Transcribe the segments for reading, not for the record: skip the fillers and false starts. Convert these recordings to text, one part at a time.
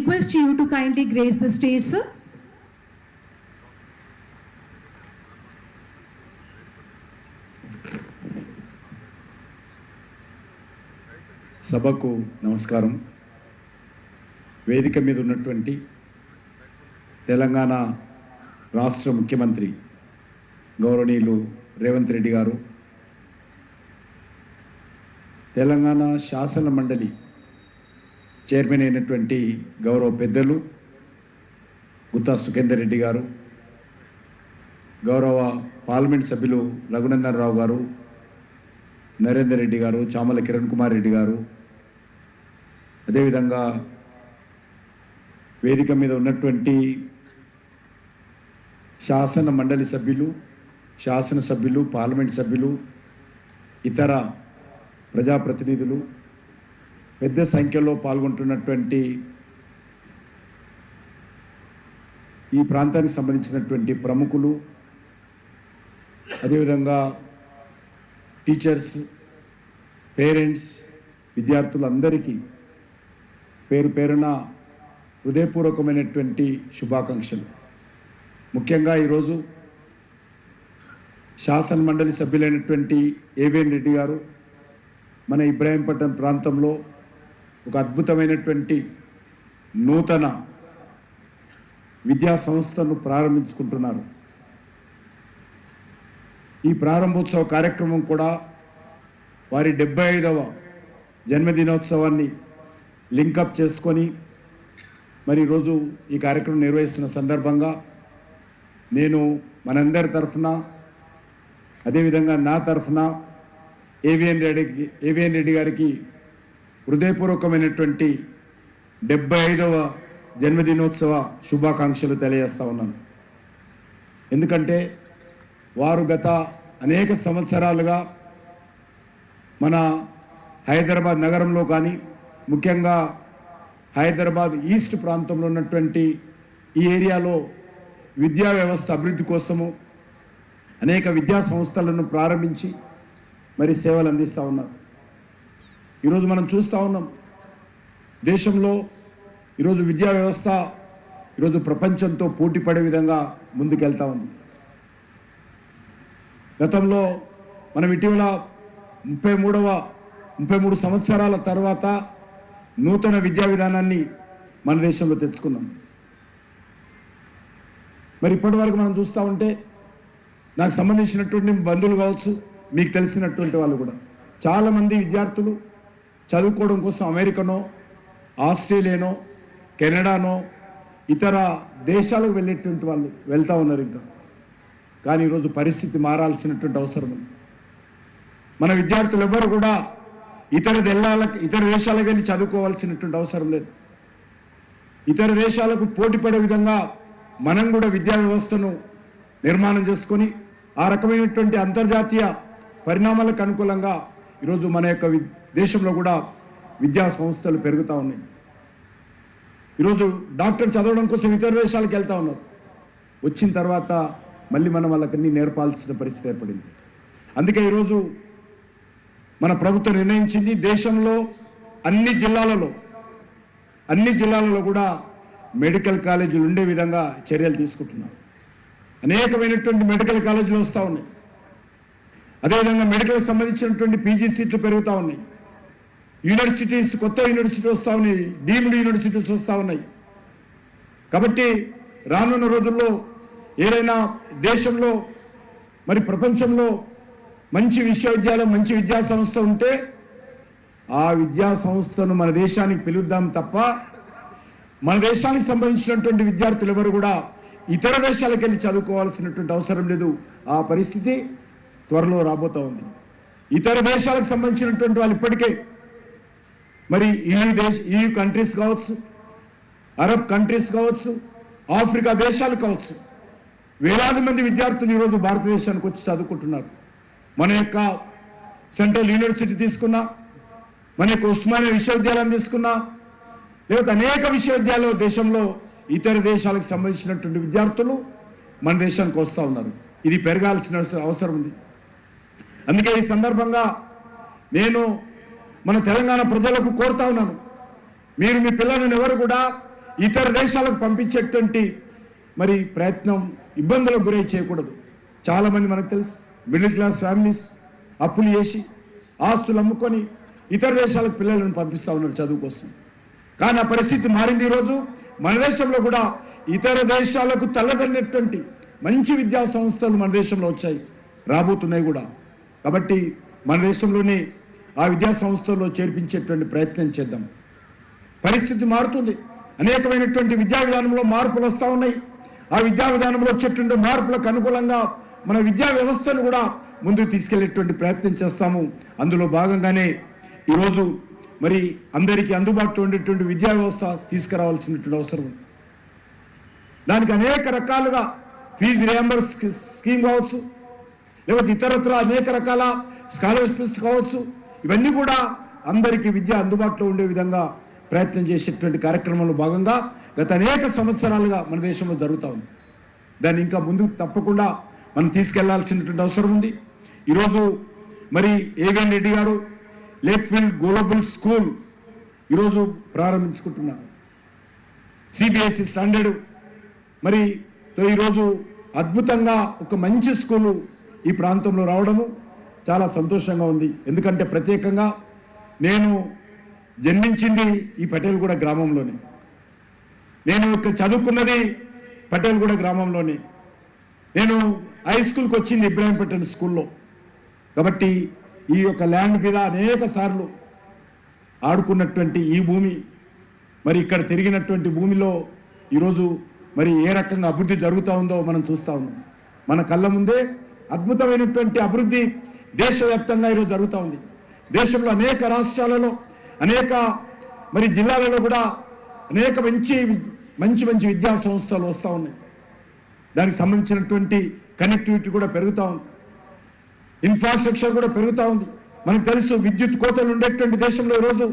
request you to kindly grace the stage, sir. సభకు నమస్కారం. వేదిక మీద ఉన్నటువంటి తెలంగాణ రాష్ట్ర ముఖ్యమంత్రి గౌరవనీయులు రేవంత్ రెడ్డి గారు, తెలంగాణ శాసన మండలి చైర్మన్ అయినటువంటి గౌరవ పెద్దలు గుత్తా సుఖేందర్ రెడ్డి గారు, గౌరవ పార్లమెంట్ సభ్యులు రఘునందన్ రావు గారు, నరేందర్ రెడ్డి గారు, చామల కిరణ్ కుమార్ రెడ్డి గారు, అదేవిధంగా వేదిక మీద ఉన్నటువంటి శాసన మండలి సభ్యులు, శాసనసభ్యులు, పార్లమెంట్ సభ్యులు, ఇతర ప్రజాప్రతినిధులు, పెద్ద సంఖ్యలో పాల్గొంటున్నటువంటి ఈ ప్రాంతానికి సంబంధించినటువంటి ప్రముఖులు, అదేవిధంగా టీచర్స్, పేరెంట్స్, విద్యార్థులందరికీ పేరు పేరున హృదయపూర్వకమైనటువంటి శుభాకాంక్షలు. ముఖ్యంగా ఈరోజు శాసన మండలి సభ్యులైనటువంటి ఏవిఎన్ రెడ్డి గారు మన ఇబ్రాహీంపట్నం ప్రాంతంలో ఒక అద్భుతమైనటువంటి నూతన విద్యా సంస్థను ప్రారంభించుకుంటున్నారు. ఈ ప్రారంభోత్సవ కార్యక్రమం కూడా వారి 75వ జన్మదినోత్సవాన్ని లింకప్ చేసుకొని మరి ఈరోజు ఈ కార్యక్రమం నిర్వహిస్తున్న సందర్భంగా నేను మనందరి తరఫున, అదేవిధంగా నా తరఫున ఏవిఎన్ రెడ్డి గారికి హృదయపూర్వకమైనటువంటి 75వ జన్మదినోత్సవ శుభాకాంక్షలు తెలియజేస్తా ఉన్నాను. ఎందుకంటే వారు గత అనేక సంవత్సరాలుగా మన హైదరాబాద్ నగరంలో కానీ, ముఖ్యంగా హైదరాబాద్ ఈస్ట్ ప్రాంతంలో ఉన్నటువంటి ఈ ఏరియాలో విద్యా వ్యవస్థ అభివృద్ధి కోసము అనేక విద్యా సంస్థలను ప్రారంభించి మరి సేవలు అందిస్తూ ఉన్నారు. ఈరోజు మనం చూస్తూ ఉన్నాం, దేశంలో ఈరోజు విద్యా వ్యవస్థ ఈరోజు ప్రపంచంతో పోటీ పడే విధంగా ముందుకెళ్తా ఉంది. గతంలో మనం ఇటీవల 33 సంవత్సరాల తర్వాత నూతన విద్యా విధానాన్ని మన దేశంలో తెచ్చుకున్నాం. మరి ఇప్పటి వరకు మనం చూస్తూ ఉంటే నాకు సంబంధించినటువంటి బంధువులు కావచ్చు, మీకు తెలిసినటువంటి వాళ్ళు కూడా చాలామంది విద్యార్థులు చదువుకోవడం కోసం అమెరికానో, ఆస్ట్రేలియానో, కెనడానో, ఇతర దేశాలకు వెళ్ళేటువంటి వాళ్ళు వెళ్తూ ఉన్నారు. ఇంకా కానీ ఈరోజు పరిస్థితి మారాల్సినటువంటి అవసరం ఉంది. మన విద్యార్థులు ఎవరు కూడా ఇతర దేశాలకు వెళ్ళి చదువుకోవాల్సినటువంటి అవసరం లేదు. ఇతర దేశాలకు పోటీ పడే విధంగా మనం కూడా విద్యా వ్యవస్థను నిర్మాణం చేసుకొని ఆ రకమైనటువంటి అంతర్జాతీయ పరిణామాలకు అనుకూలంగా ఈరోజు మన యొక్క దేశంలో కూడా విద్యా సంస్థలు పెరుగుతూ ఉన్నాయి. ఈరోజు డాక్టర్ చదవడం కోసం ఇతర దేశాలకు వెళ్తూ ఉన్నారు. వచ్చిన తర్వాత మళ్ళీ మనం వాళ్ళకన్నీ నేర్పాల్సిన పరిస్థితి ఏర్పడింది. అందుకే ఈరోజు మన ప్రభుత్వం నిర్ణయించింది, దేశంలో అన్ని జిల్లాలలో కూడా మెడికల్ కాలేజీలు ఉండే విధంగా చర్యలు తీసుకుంటున్నారు. అనేకమైనటువంటి మెడికల్ కాలేజీలు వస్తూ ఉన్నాయి. అదేవిధంగా మెడికల్కి సంబంధించినటువంటి పీజీ సీట్లు పెరుగుతూ ఉన్నాయి. యూనివర్సిటీస్, కొత్త యూనివర్సిటీ వస్తూ ఉన్నాయి, డీమ్డ్ యూనివర్సిటీస్ వస్తూ ఉన్నాయి. కాబట్టి రానున్న రోజుల్లో ఏదైనా దేశంలో మరి ప్రపంచంలో మంచి విశ్వవిద్యాలయం, మంచి విద్యా సంస్థ ఉంటే ఆ విద్యా సంస్థను మన దేశానికి పిలుద్దాం తప్ప మన దేశానికి సంబంధించినటువంటి విద్యార్థులు ఎవరు కూడా ఇతర దేశాలకు వెళ్ళి చదువుకోవాల్సినటువంటి అవసరం లేదు. ఆ పరిస్థితి త్వరలో రాబోతూ ఉంది. ఇతర దేశాలకు సంబంధించినటువంటి వాళ్ళు ఇప్పటికే మరి EU కంట్రీస్ కావచ్చు, అరబ్ కంట్రీస్ కావచ్చు, ఆఫ్రికా దేశాలు కావచ్చు, వేలాది మంది విద్యార్థులు ఈరోజు భారతదేశానికి వచ్చి చదువుకుంటున్నారు. మన యొక్క సెంట్రల్ యూనివర్సిటీ తీసుకున్నా, మన యొక్క ఉస్మానియా విశ్వవిద్యాలయం తీసుకున్నా, లేకపోతే అనేక విశ్వవిద్యాలయాలు దేశంలో ఇతర దేశాలకు సంబంధించినటువంటి విద్యార్థులు మన దేశానికి వస్తూ ఉన్నారు. ఇది పెరగాల్సిన అవసరం ఉంది. అందుకే ఈ సందర్భంగా నేను మన తెలంగాణ ప్రజలకు కోరుతా ఉన్నాను, మీరు మీ పిల్లలను ఎవరు కూడా ఇతర దేశాలకు పంపించేటువంటి మరి ప్రయత్నం ఇబ్బందులకు గురై చేయకూడదు. చాలామంది మనకు తెలుసు మిడిల్ క్లాస్ ఫ్యామిలీస్ అప్పులు చేసి ఆస్తులు అమ్ముకొని ఇతర దేశాలకు పిల్లలను పంపిస్తూ ఉన్నారు చదువు కోసం. కానీ ఆ పరిస్థితి మారింది. ఈరోజు మన దేశంలో కూడా ఇతర దేశాలకు తల్లదన్నటువంటి మంచి విద్యా సంస్థలు మన దేశంలో వచ్చాయి, రాబోతున్నాయి కూడా. కాబట్టి మన దేశంలోనే ఆ విద్యా సంస్థల్లో చేర్పించేటువంటి ప్రయత్నం చేద్దాం. పరిస్థితి మారుతుంది, అనేకమైనటువంటి విద్యా విధానంలో మార్పులు వస్తూ ఉన్నాయి. ఆ విద్యా విధానంలో వచ్చేటువంటి మార్పులకు అనుకూలంగా మన విద్యా వ్యవస్థను కూడా ముందుకు తీసుకెళ్లేటువంటి ప్రయత్నం చేస్తాము. అందులో భాగంగానే ఈరోజు మరి అందరికీ అందుబాటులో ఉండేటువంటి విద్యా వ్యవస్థ తీసుకురావాల్సినటువంటి అవసరం ఉంది. దానికి అనేక రకాలుగా ఫీజు రియంబర్స్ స్కీమ్ కావచ్చు, లేకపోతే ఇతరత్ర అనేక రకాల స్కాలర్షిప్స్ కావచ్చు, ఇవన్నీ కూడా అందరికీ విద్య అందుబాటులో ఉండే విధంగా ప్రయత్నం చేసేటువంటి కార్యక్రమంలో భాగంగా గత అనేక సంవత్సరాలుగా మన దేశంలో జరుగుతూ ఉంది. దాన్ని ఇంకా ముందుకు తప్పకుండా మనం తీసుకెళ్లాల్సినటువంటి అవసరం ఉంది. ఈరోజు మరి ఏవిఎన్ రెడ్డి గారు లేక్ఫీల్డ్ గ్లోబల్ స్కూల్ ఈరోజు ప్రారంభించుకుంటున్నారు. సిబిఎస్ఈ స్టాండర్డ్ మరి ఈరోజు అద్భుతంగా ఒక మంచి స్కూలు ఈ ప్రాంతంలో రావడము చాలా సంతోషంగా ఉంది. ఎందుకంటే ప్రత్యేకంగా నేను జన్మించింది ఈ పటేల్గూడ గ్రామంలోనే, నేను ఇక్కడ చదువుకున్నది పటేల్గూడ గ్రామంలోనే, నేను హై స్కూల్కి వచ్చింది ఇబ్రాహీంపట్నం స్కూల్లో. కాబట్టి ఈ యొక్క ల్యాండ్ మీద అనేక సార్లు ఆడుకున్నటువంటి ఈ భూమి, మరి ఇక్కడ తిరిగినటువంటి భూమిలో ఈరోజు మరి ఏ రకంగా అభివృద్ధి జరుగుతూ ఉందో మనం చూస్తూ ఉన్నాం. మన కళ్ళ ముందే అద్భుతమైనటువంటి అభివృద్ధి దేశవ్యాప్తంగా ఈరోజు జరుగుతూ ఉంది. దేశంలో అనేక రాష్ట్రాలలో అనేక మరి జిల్లాలలో కూడా అనేక మంచి విద్యా సంస్థలు వస్తూ ఉన్నాయి. దానికి సంబంధించినటువంటి కనెక్టివిటీ కూడా పెరుగుతూ ఉంది, ఇన్ఫ్రాస్ట్రక్చర్ కూడా పెరుగుతూ ఉంది. మనకు తెలుసు విద్యుత్ కోతలు ఉండేటువంటి దేశంలో ఈరోజు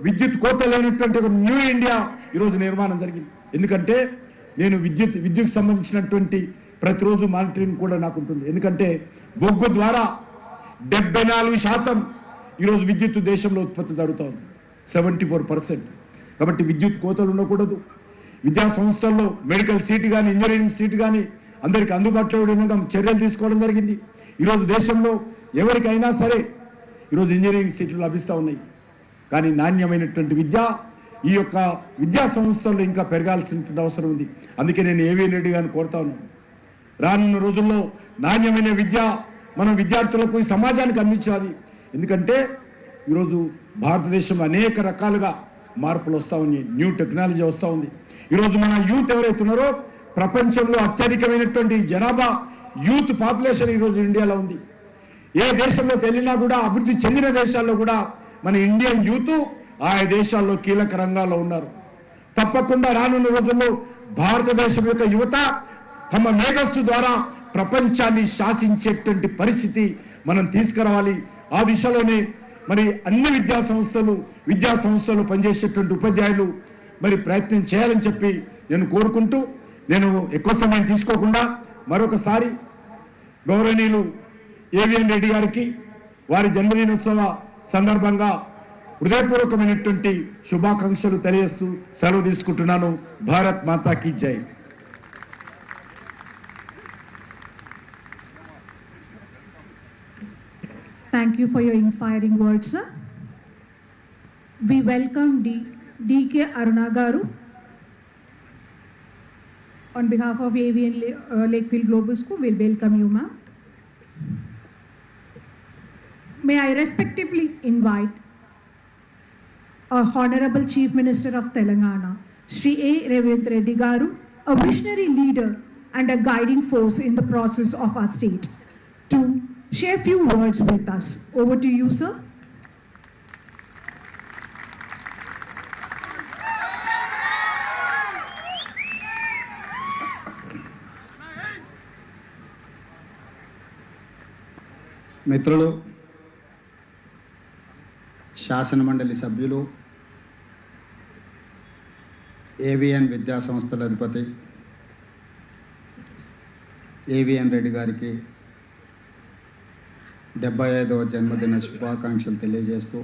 విద్యుత్ కోత లేనటువంటి ఒక న్యూ ఇండియా ఈరోజు నిర్మాణం జరిగింది. ఎందుకంటే నేను విద్యుత్ సంబంధించినటువంటి ప్రతిరోజు మానిటరింగ్ కూడా నాకు ఉంటుంది. ఎందుకంటే బొగ్గు ద్వారా 74% ఈరోజు విద్యుత్ దేశంలో ఉత్పత్తి జరుగుతూ ఉంది, 74%. కాబట్టి విద్యుత్ కోతలు ఉండకూడదు. విద్యా సంస్థల్లో మెడికల్ సీట్ కానీ ఇంజనీరింగ్ సీట్ కానీ అందరికీ అందుబాటులో ఉండేందుకు చర్యలు తీసుకోవడం జరిగింది. ఈరోజు దేశంలో ఎవరికైనా సరే ఈరోజు ఇంజనీరింగ్ సీట్లు లభిస్తూ ఉన్నాయి. కానీ నాణ్యమైనటువంటి విద్య ఈ యొక్క విద్యా సంస్థల్లో ఇంకా పెరగాల్సినటువంటి అవసరం ఉంది. అందుకే నేను ఏవిఎన్ రెడ్డి గారిని కోరుతా ఉన్నాను, రానున్న రోజుల్లో నాణ్యమైన విద్య మనం విద్యార్థులకు ఈ సమాజానికి అందించాలి. ఎందుకంటే ఈరోజు భారతదేశంలో అనేక రకాలుగా మార్పులు వస్తూ ఉన్నాయి, న్యూ టెక్నాలజీ వస్తూ ఉంది. ఈరోజు మన యూత్ ఎవరైతే ఉన్నారో ప్రపంచంలో అత్యధికమైనటువంటి జనాభా యూత్ పాపులేషన్ ఈరోజు ఇండియాలో ఉంది. ఏ దేశంలోకి వెళ్ళినా కూడా అభివృద్ధి చెందిన దేశాల్లో కూడా మన ఇండియన్ యూత్ ఆయా దేశాల్లో కీలక రంగాల్లో ఉన్నారు. తప్పకుండా రానున్న రోజుల్లో భారతదేశం యొక్క యువత తమ మేధస్సు ద్వారా ప్రపంచాన్ని శాసించేటువంటి పరిస్థితి మనం తీసుకురావాలి. ఆ దిశలోనే మరి అన్ని విద్యా సంస్థలు పనిచేసేటువంటి ఉపాధ్యాయులు మరి ప్రయత్నం చేయాలని చెప్పి నేను కోరుకుంటూ, నేను ఎక్కువ సమయం తీసుకోకుండా మరొకసారి గౌరవనీయులు ఏవిఎన్ రెడ్డి గారికి వారి జన్మదినోత్సవ సందర్భంగా హృదయపూర్వకమైనటువంటి శుభాకాంక్షలు తెలియజేస్తూ సెలవు తీసుకుంటున్నాను. భారత్ మాతా కీ జై. Thank you for your inspiring words, sir. We welcome D.K. Aruna Garu on behalf of AVN Lakefield Global School. We'll welcome you, ma'am. May I respectively invite our Honorable Chief Minister of Telangana, Shri A. Revant Reddy Garu, a visionary leader and a guiding force in the process of our state, to share few words with us. Over to you, sir. మిత్రులు, శాసన మండలి సభ్యులు, AVN విద్యా సంస్థల అధిపతి AVN Reddy గారికి 75వ జన్మదిన శుభాకాంక్షలు తెలియజేస్తూ